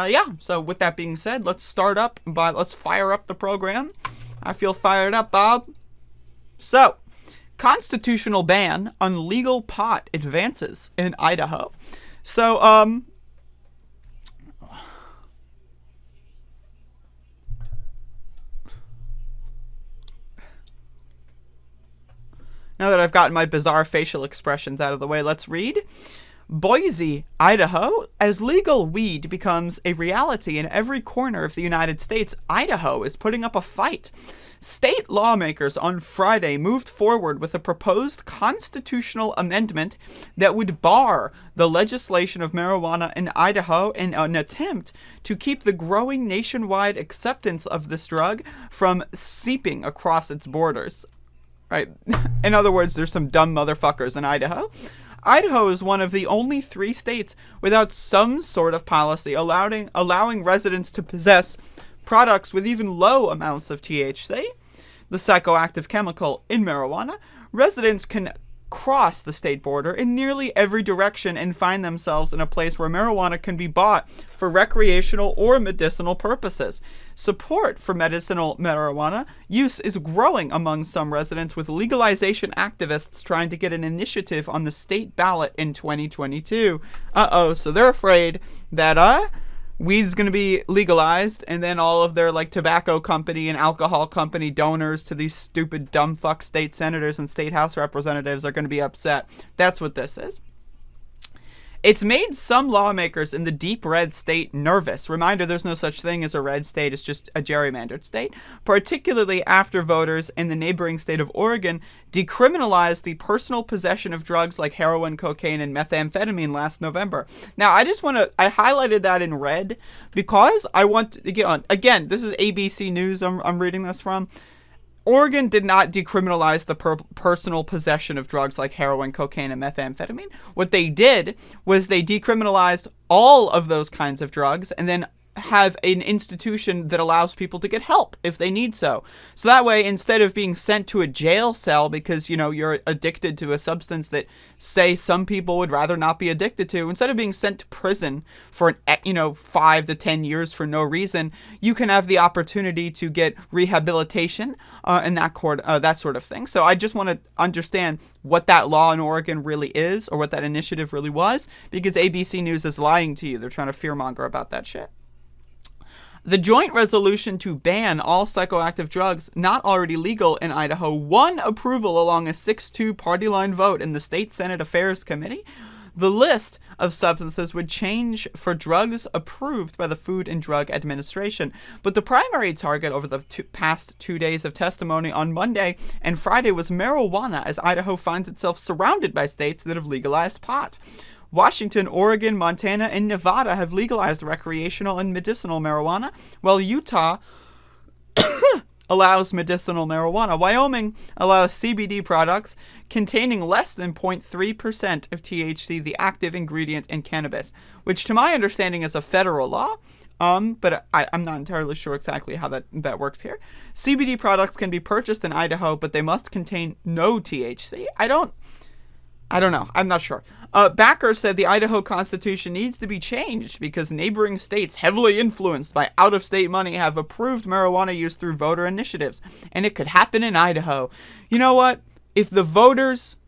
Yeah, so with that being said, let's fire up the program. I feel fired up, Bob. So, constitutional ban on legal pot advances in Idaho. So, now that I've gotten my bizarre facial expressions out of the way, let's read. Boise, Idaho. As legal weed becomes a reality in every corner of the United States, Idaho is putting up a fight. State lawmakers on Friday moved forward with a proposed constitutional amendment that would bar the legislation of marijuana in Idaho in an attempt to keep the growing nationwide acceptance of this drug from seeping across its borders. Right? In other words, there's some dumb motherfuckers in Idaho. Idaho is one of the only 3 states without some sort of policy allowing residents to possess products with even low amounts of THC, the psychoactive chemical in marijuana. Residents can cross the state border in nearly every direction and find themselves in a place where marijuana can be bought for recreational or medicinal purposes. Support for medicinal marijuana use is growing among some residents, with legalization activists trying to get an initiative on the state ballot in 2022. So they're afraid that weed's going to be legalized, and then all of their tobacco company and alcohol company donors to these stupid dumb fuck state senators and state house representatives are going to be upset. That's what this is. It's made some lawmakers in the deep red state nervous. Reminder, there's no such thing as a red state. It's just a gerrymandered state. Particularly after voters in the neighboring state of Oregon decriminalized the personal possession of drugs like heroin, cocaine, and methamphetamine last November. Now, I highlighted that in red because I want to get on. Again, this is ABC News I'm reading this from. Oregon did not decriminalize the personal possession of drugs like heroin, cocaine, and methamphetamine. What they did was they decriminalized all of those kinds of drugs and then have an institution that allows people to get help if they need so. So that way, instead of being sent to a jail cell because, you're addicted to a substance that, say, some people would rather not be addicted to, instead of being sent to prison for 5 to 10 years for no reason, you can have the opportunity to get rehabilitation and that sort of thing. So I just want to understand what that law in Oregon really is, or what that initiative really was, because ABC News is lying to you. They're trying to fearmonger about that shit. The joint resolution to ban all psychoactive drugs not already legal in Idaho won approval along a 6-2 party line vote in the State Senate Affairs Committee. The list of substances would change for drugs approved by the Food and Drug Administration, but the primary target over the past 2 days of testimony on Monday and Friday was marijuana, as Idaho finds itself surrounded by states that have legalized pot. Washington, Oregon, Montana, and Nevada have legalized recreational and medicinal marijuana, while Utah allows medicinal marijuana. Wyoming allows CBD products containing less than 0.3% of THC, the active ingredient in cannabis, which to my understanding is a federal law. But I'm not entirely sure exactly how that works here. CBD products can be purchased in Idaho, but they must contain no THC. I don't know. I'm not sure. Backer said the Idaho Constitution needs to be changed because neighboring states heavily influenced by out-of-state money have approved marijuana use through voter initiatives, and it could happen in Idaho. You know what? If the voters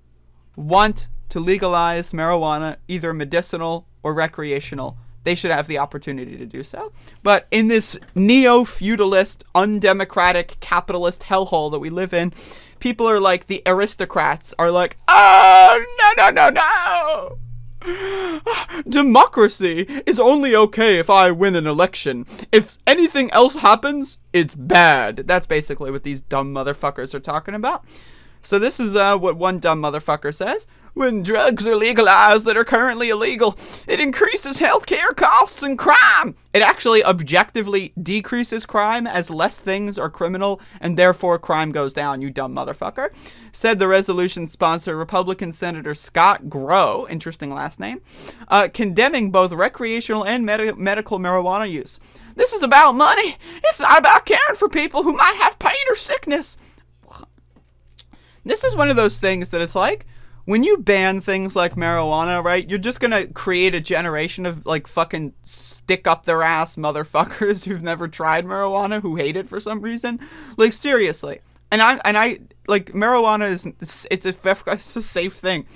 want to legalize marijuana, either medicinal or recreational, they should have the opportunity to do so. But in this neo-feudalist, undemocratic, capitalist hellhole that we live in, people are like, the aristocrats are like, oh, no. Democracy is only okay if I win an election. If anything else happens, it's bad. That's basically what these dumb motherfuckers are talking about. So this is what one dumb motherfucker says. When drugs are legalized that are currently illegal, it increases healthcare costs and crime. It actually objectively decreases crime as less things are criminal, and therefore crime goes down, you dumb motherfucker. Said the resolution sponsor, Republican Senator Scott Groh, interesting last name, condemning both recreational and medical marijuana use. This is about money. It's not about caring for people who might have pain or sickness. This is one of those things that it's like, when you ban things like marijuana, right, you're just gonna create a generation of, like, fucking stick-up-their-ass motherfuckers who've never tried marijuana, who hate it for some reason. Like, seriously. And I like, marijuana it's a safe thing.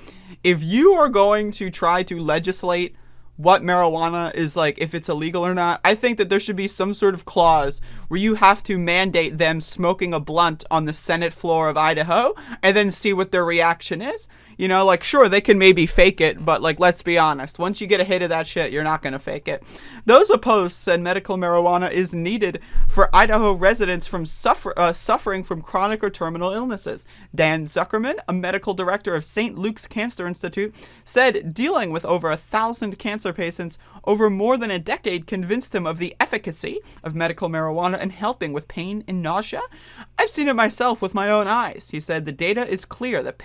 If you are going to try to legislate what marijuana is, like, if it's illegal or not, I think that there should be some sort of clause where you have to mandate them smoking a blunt on the Senate floor of Idaho and then see what their reaction is. You know, like, sure, they can maybe fake it, but, like, let's be honest. Once you get a hit of that shit, you're not going to fake it. Those opposed said medical marijuana is needed for Idaho residents from suffering from chronic or terminal illnesses. Dan Zuckerman, a medical director of St. Luke's Cancer Institute, said dealing with over 1,000 cancer patients over more than a decade convinced him of the efficacy of medical marijuana in helping with pain and nausea. I've seen it myself with my own eyes. He said the data is clear that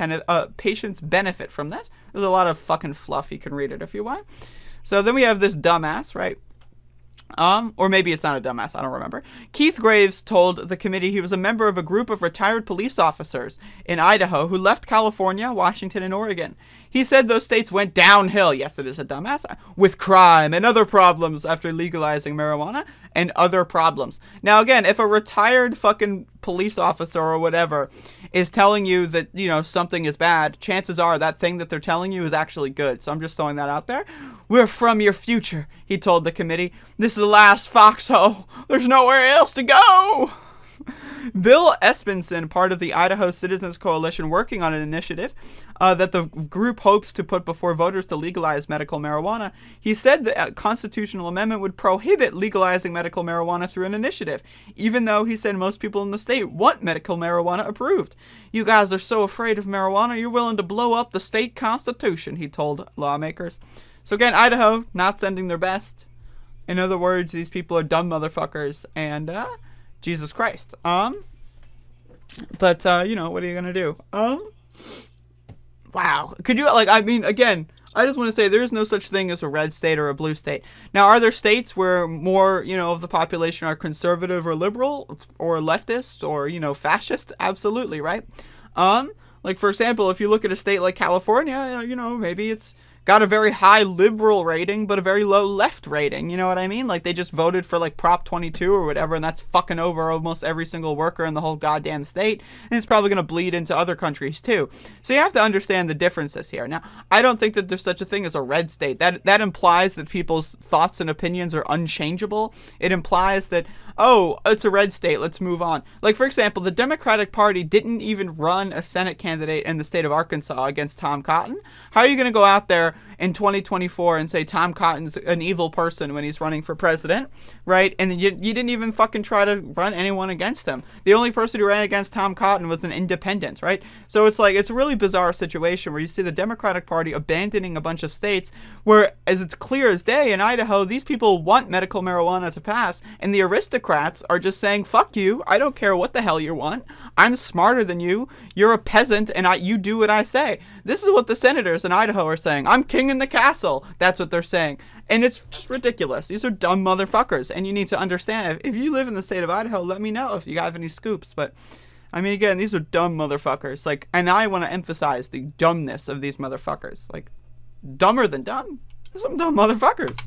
patients benefit from this. There's a lot of fucking fluff. You can read it if you want. So then we have this dumbass, right? Or maybe it's not a dumbass, I don't remember. Keith Graves told the committee he was a member of a group of retired police officers in Idaho who left California, Washington, and Oregon. He said those states went downhill, yes, it is a dumbass, with crime and other problems after legalizing marijuana and other problems. Now, again, if a retired fucking police officer or whatever is telling you that, you know, something is bad, chances are that thing that they're telling you is actually good. So I'm just throwing that out there. We're from your future, he told the committee. This is the last foxhole. There's nowhere else to go. Bill Espenson, part of the Idaho Citizens Coalition, working on an initiative that the group hopes to put before voters to legalize medical marijuana. He said the constitutional amendment would prohibit legalizing medical marijuana through an initiative, even though he said most people in the state want medical marijuana approved. You guys are so afraid of marijuana, you're willing to blow up the state constitution, he told lawmakers. So again, Idaho not sending their best. In other words, these people are dumb motherfuckers, and Jesus Christ. But you know, what are you gonna do? Wow. Could you, like, I mean, again, I just want to say there is no such thing as a red state or a blue state. Now, are there states where more, you know, of the population are conservative or liberal or leftist or, you know, fascist? Absolutely, right? Like, for example, if you look at a state like California, you know, maybe it's got a very high liberal rating, but a very low left rating. You know what I mean? Like, they just voted for, like, Prop 22 or whatever, and that's fucking over almost every single worker in the whole goddamn state. And it's probably going to bleed into other countries, too. So you have to understand the differences here. Now, I don't think that there's such a thing as a red state. That implies that people's thoughts and opinions are unchangeable. It implies that, oh, it's a red state, let's move on. Like, for example, the Democratic Party didn't even run a Senate candidate in the state of Arkansas against Tom Cotton. How are you going to go out there in 2024 and say Tom Cotton's an evil person when he's running for president, right? And you didn't even fucking try to run anyone against him. The only person who ran against Tom Cotton was an independent, right? So it's like, it's a really bizarre situation where you see the Democratic Party abandoning a bunch of states where, as it's clear as day in Idaho, these people want medical marijuana to pass, and the aristocrats are just saying, fuck you, I don't care what the hell you want, I'm smarter than you, you're a peasant, and you do what I say. This is what the senators in Idaho are saying. I'm king in the castle. That's what they're saying. And it's just ridiculous. These are dumb motherfuckers. And you need to understand, if you live in the state of Idaho, let me know if you have any scoops. But, I mean, again, these are dumb motherfuckers. Like, and I want to emphasize the dumbness of these motherfuckers. Like, dumber than dumb. They're some dumb motherfuckers.